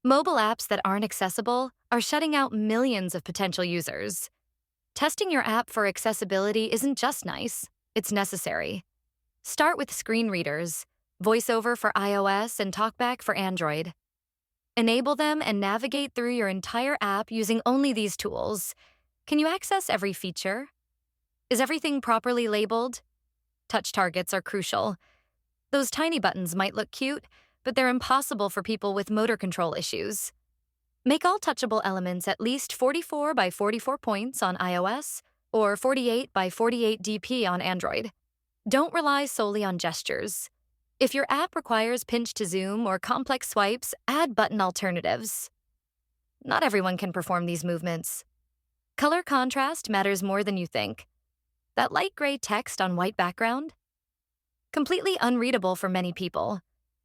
Mobile apps that aren't accessible are shutting out millions of potential users. Testing your app for accessibility isn't just nice, it's necessary. Start with screen readers, VoiceOver for iOS and TalkBack for Android. Enable them and navigate through your entire app using only these tools. Can you access every feature? Is everything properly labeled? Touch targets are crucial. Those tiny buttons might look cute, but they're impossible for people with motor control issues. Make all touchable elements at least 44 by 44 points on iOS or 48 by 48 dp on Android. Don't rely solely on gestures. If your app requires pinch to zoom or complex swipes, add button alternatives. Not everyone can perform these movements. Color contrast matters more than you think. That light gray text on white background? Completely unreadable for many people.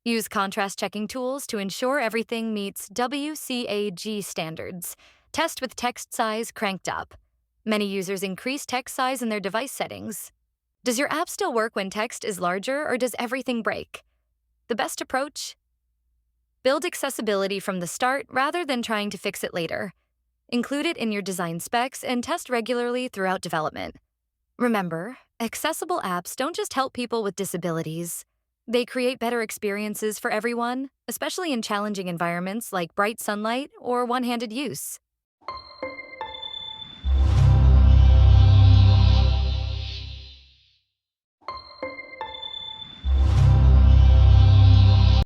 Use contrast checking tools to ensure everything meets WCAG standards. Test with text size cranked up. Many users increase text size in their device settings. Does your app still work when text is larger, or does everything break? The best approach? Build accessibility from the start rather than trying to fix it later. Include it in your design specs and test regularly throughout development. Remember, accessible apps don't just help people with disabilities. They create better experiences for everyone, especially in challenging environments like bright sunlight or one-handed use.